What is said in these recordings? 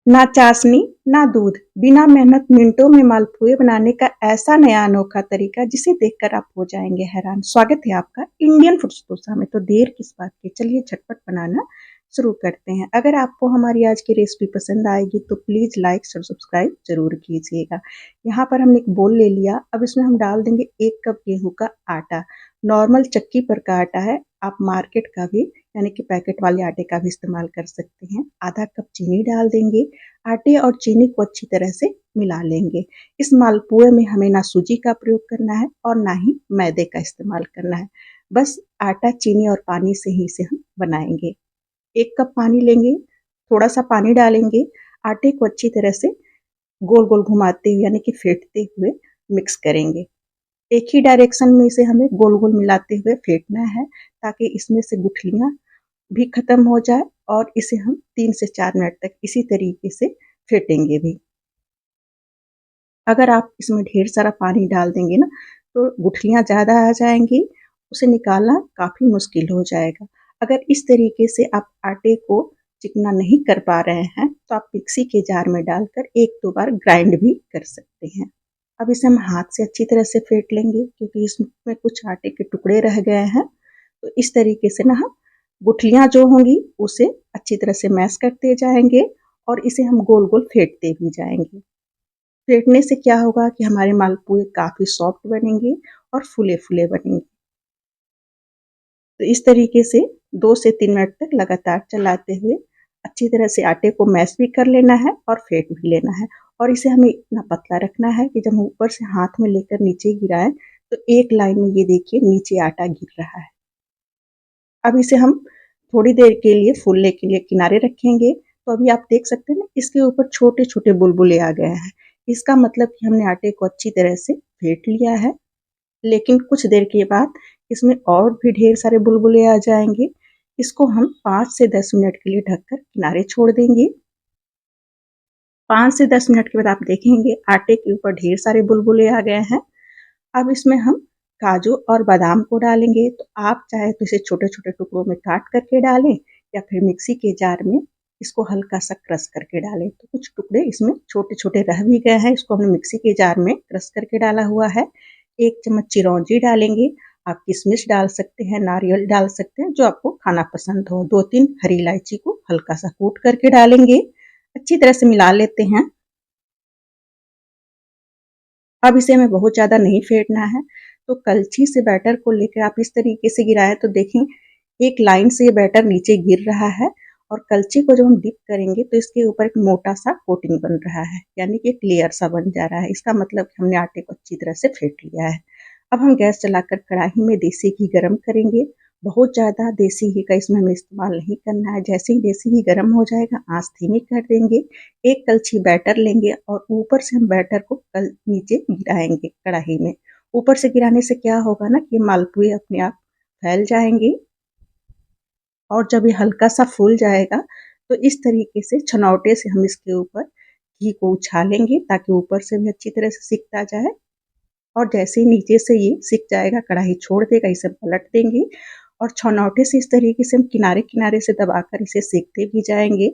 ना चाशनी, ना दूध, बिना मेहनत मिनटों में मालपुए बनाने का ऐसा नया अनोखा तरीका जिसे देखकर आप हो जाएंगे हैरान। स्वागत है आपका इंडियन फूड्स डोसा में। तो देर किस बात की, चलिए झटपट बनाना शुरू करते हैं। अगर आपको हमारी आज की रेसिपी पसंद आएगी तो प्लीज़ लाइक और सब्सक्राइब जरूर कीजिएगा। यहाँ पर हमने एक बोल ले लिया। अब इसमें हम डाल देंगे 1 कप गेहूं का आटा। नॉर्मल चक्की पर का आटा है, आप मार्केट का भी यानी कि पैकेट वाले आटे का भी इस्तेमाल कर सकते हैं। आधा कप चीनी डाल देंगे। आटे और चीनी को अच्छी तरह से मिला लेंगे। इस मालपुए में हमें ना सूजी का प्रयोग करना है और ना ही मैदे का इस्तेमाल करना है। बस आटा, चीनी और पानी से ही इसे हम बनाएंगे। 1 कप पानी लेंगे, थोड़ा सा पानी डालेंगे, आटे को अच्छी तरह से गोल गोल घुमाते हुए यानी कि फेंटते हुए मिक्स करेंगे। एक ही डायरेक्शन में इसे हमें गोल गोल मिलाते हुए फेंटना है ताकि इसमें से गुठलियां भी खत्म हो जाए। और इसे हम 3 से 4 मिनट तक इसी तरीके से फेंटेंगे भी। अगर आप इसमें ढेर सारा पानी डाल देंगे ना तो गुठलियाँ ज़्यादा आ जाएंगी, उसे निकालना काफ़ी मुश्किल हो जाएगा। अगर इस तरीके से आप आटे को चिकना नहीं कर पा रहे हैं तो आप मिक्सी के जार में डालकर 1-2 बार ग्राइंड भी कर सकते हैं। अब इसे हम हाथ से अच्छी तरह से फेंट लेंगे क्योंकि इसमें कुछ आटे के टुकड़े रह गए हैं। तो इस तरीके से ना हम गुठलियाँ जो होंगी उसे अच्छी तरह से मैश करते जाएंगे और इसे हम गोल गोल फेंटते भी जाएंगे। फेंटने से क्या होगा कि हमारे मालपुए काफ़ी सॉफ्ट बनेंगे और फूले-फूले बनेंगे। तो इस तरीके से 2 से 3 मिनट तक लगातार चलाते हुए अच्छी तरह से आटे को मैश भी कर लेना है और फेंट भी लेना है। और इसे हमें इतना पतला रखना है कि जब हम ऊपर से हाथ में लेकर नीचे गिराएं तो एक लाइन में ये देखिए नीचे आटा गिर रहा है। अब इसे हम थोड़ी देर के लिए फूलने के लिए किनारे रखेंगे। तो अभी आप देख सकते हैं ना इसके ऊपर छोटे-छोटे बुलबुले आ गए हैं। इसका मतलब कि हमने आटे को अच्छी तरह से फेंट लिया है। लेकिन कुछ देर के बाद इसमें और भी ढेर सारे बुलबुले आ जाएंगे। इसको हम 5 से 10 मिनट के लिए ढककर किनारे छोड़ देंगे। 5 से 10 मिनट के बाद आप देखेंगे आटे के ऊपर ढेर सारे बुलबुले आ गए हैं। अब इसमें हम काजू और बादाम को डालेंगे। तो आप चाहे तो इसे छोटे-छोटे टुकड़ों में काट करके डालें या फिर मिक्सी के जार में इसको हल्का सा क्रश करके डालें। तो कुछ टुकड़े इसमें छोटे-छोटे रह भी गए हैं, इसको हमने मिक्सी के जार में क्रश करके डाला हुआ है। 1 चम्मच चिरौंजी डालेंगे। आप किशमिश डाल सकते हैं, नारियल डाल सकते हैं, जो आपको खाना पसंद हो। 2-3 हरी इलायची को हल्का सा कूट करके डालेंगे। अच्छी तरह से मिला लेते हैं। अब इसे हमें बहुत ज़्यादा नहीं फेंटना है। तो कलछी से बैटर को लेकर आप इस तरीके से गिराएं तो देखें एक लाइन से ये बैटर नीचे गिर रहा है। और कलछी को जब हम डिप करेंगे तो इसके ऊपर एक मोटा सा कोटिंग बन रहा है, यानी कि एक लेयर सा बन जा रहा है। इसका मतलब कि हमने आटे को अच्छी तरह से फेंट लिया है। अब हम गैस चलाकर कढ़ाई में देसी घी गरम करेंगे। बहुत ज़्यादा देसी घी का इसमें हमें इस्तेमाल नहीं करना है। जैसे ही देसी घी गरम हो जाएगा आंच धीमी कर देंगे। 1 कलछी बैटर लेंगे और ऊपर से हम बैटर को नीचे गिराएंगे कढ़ाई में। ऊपर से गिराने से क्या होगा ना कि मालपुए अपने आप फैल जाएंगे। और जब ये हल्का सा फूल जाएगा तो इस तरीके से छनौटे से हम इसके ऊपर घी को उछालेंगे ताकि ऊपर से भी अच्छी तरह से सिकता जाए। और जैसे ही नीचे से ये सिक जाएगा कढ़ाई छोड़ देगा, इसे पलट देंगे और छनौटे से इस तरीके से हम किनारे किनारे से दबाकर इसे सेकते भी जाएंगे।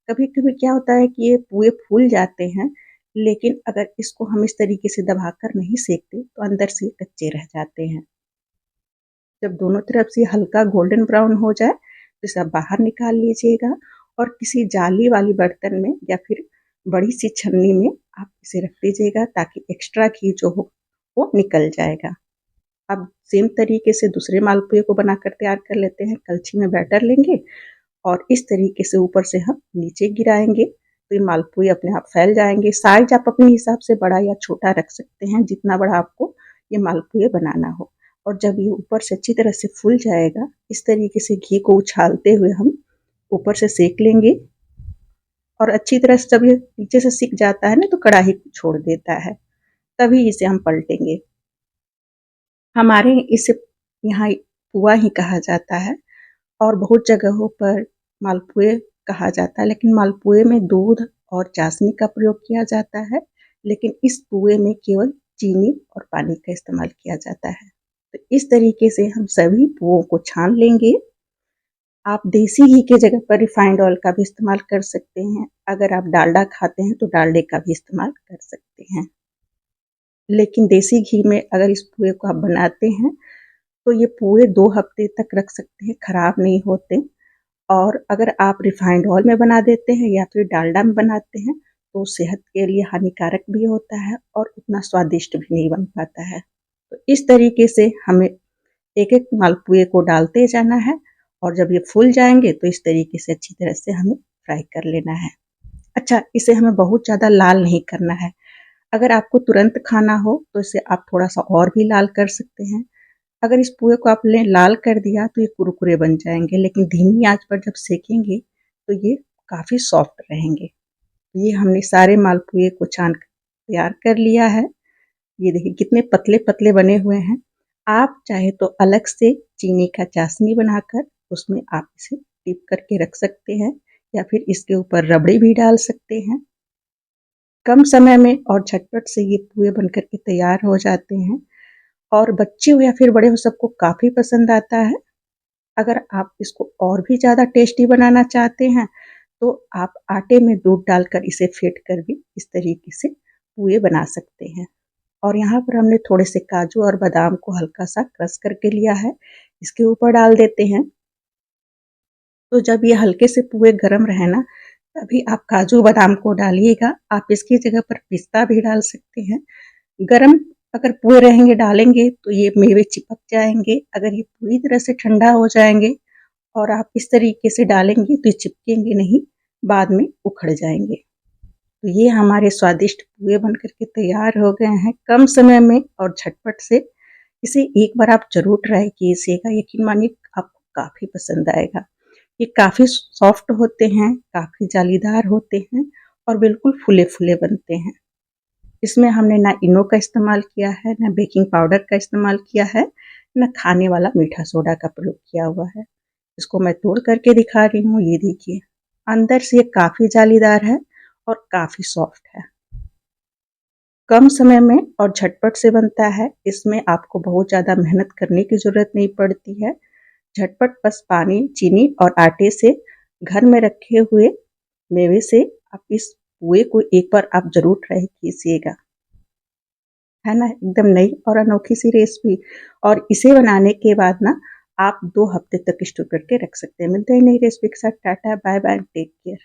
कभी कभी क्या होता है कि ये पुए फूल जाते हैं, लेकिन अगर इसको हम इस तरीके से दबाकर नहीं सेकते तो अंदर से कच्चे रह जाते हैं। जब दोनों तरफ से हल्का गोल्डन ब्राउन हो जाए तो इसे आप बाहर निकाल लीजिएगा और किसी जाली वाली बर्तन में या फिर बड़ी सी छन्नी में आप इसे रख दीजिएगा ताकि एक्स्ट्रा घी जो हो वो निकल जाएगा। अब सेम तरीके से दूसरे मालपुए को बनाकर तैयार कर लेते हैं। कलछी में बैटर लेंगे और इस तरीके से ऊपर से हम नीचे गिराएंगे तो ये मालपुए अपने आप फैल जाएंगे। साइज आप अपने हिसाब से बड़ा या छोटा रख सकते हैं, जितना बड़ा आपको ये मालपुए बनाना हो। और जब ये ऊपर से अच्छी तरह से फूल जाएगा इस तरीके से घी को उछालते हुए हम ऊपर से सेक लेंगे। और अच्छी तरह से जब ये नीचे से सिक जाता है ना तो कढ़ाई को छोड़ देता है, तभी इसे हम पलटेंगे। हमारे इसे यहाँ पुआ ही कहा जाता है और बहुत जगहों पर मालपुए कहा जाता है, लेकिन मालपुए में दूध और चाशनी का प्रयोग किया जाता है, लेकिन इस पुए में केवल चीनी और पानी का इस्तेमाल किया जाता है। तो इस तरीके से हम सभी पुओं को छान लेंगे। आप देसी घी की जगह पर रिफाइंड ऑयल का भी इस्तेमाल कर सकते हैं। अगर आप डालडा खाते हैं तो डालडे का भी इस्तेमाल कर सकते हैं। लेकिन देसी घी में अगर इस पुए को आप बनाते हैं तो ये पुए 2 हफ्ते तक रख सकते हैं, खराब नहीं होते। और अगर आप रिफाइंड ऑयल में बना देते हैं या फिर डालडा में बनाते हैं तो सेहत के लिए हानिकारक भी होता है और उतना स्वादिष्ट भी नहीं बन पाता है। तो इस तरीके से हमें एक-एक मालपुए को डालते जाना है और जब ये फूल जाएँगे तो इस तरीके से अच्छी तरह से हमें फ्राई कर लेना है। अच्छा, इसे हमें बहुत ज़्यादा लाल नहीं करना है। अगर आपको तुरंत खाना हो तो इसे आप थोड़ा-सा और भी लाल कर सकते हैं। अगर इस पुए को आपने लाल कर दिया तो ये कुरकुरे बन जाएँगे, लेकिन धीमी आँच पर जब सेकेंगे तो ये काफ़ी सॉफ्ट रहेंगे। ये हमने सारे मालपुए को छान कर तैयार कर लिया है। ये देखिए कितने पतले-पतले बने हुए हैं। आप चाहे तो अलग से चीनी का चाशनी बनाकर उसमें आप इसे डिप करके रख सकते हैं या फिर इसके ऊपर रबड़ी भी डाल सकते हैं। कम समय में और झटपट से ये पुए बनकर के तैयार हो जाते हैं और बच्चे हो या फिर बड़े हो सबको काफ़ी पसंद आता है। अगर आप इसको और भी ज़्यादा टेस्टी बनाना चाहते हैं तो आप आटे में दूध डालकर इसे फेंट कर भी इस तरीके से पुए बना सकते हैं। और यहाँ पर हमने थोड़े से काजू और बादाम को हल्का सा क्रश करके लिया है, इसके ऊपर डाल देते हैं। तो जब ये हल्के से पुए गरम रहे ना तभी आप काजू बादाम को डालिएगा। आप इसकी जगह पर पिस्ता भी डाल सकते हैं। गरम अगर पुए रहेंगे डालेंगे तो ये मेवे चिपक जाएँगे। अगर ये पूरी तरह से ठंडा हो जाएँगे और आप इस तरीके से डालेंगे तो ये चिपकेंगे नहीं, बाद में उखड़ जाएँगे। तो ये हमारे स्वादिष्ट पुए बनकर के तैयार हो गए हैं कम समय में और झटपट से। इसे एक बार आप ज़रूर ट्राई कीजिएगा, यकीन मानिए आपको काफ़ी पसंद आएगा। ये काफ़ी सॉफ्ट होते हैं, काफ़ी जालीदार होते हैं और बिल्कुल फूले-फूले बनते हैं। इसमें हमने ना इनो का इस्तेमाल किया है, ना बेकिंग पाउडर का इस्तेमाल किया है, ना खाने वाला मीठा सोडा का प्रयोग किया हुआ है। इसको मैं तोड़ करके दिखा रही हूँ, ये देखिए। अंदर से ये काफ़ी जालीदार है और काफ़ी सॉफ्ट है। कम समय में और झटपट से बनता है। इसमें आपको बहुत ज़्यादा मेहनत करने की ज़रूरत नहीं पड़ती है। झटपट बस पानी, चीनी और आटे से घर में रखे हुए मेवे से आप इस पुए को एक बार आप ज़रूर ट्राई कीजिएगा। है ना? एकदम नई और अनोखी सी रेसिपी और इसे बनाने के बाद ना आप 2 हफ्ते तक स्टोर करके रख सकते हैं। मिलते हैं नई रेसिपी के साथ। Tata, bye bye, take care.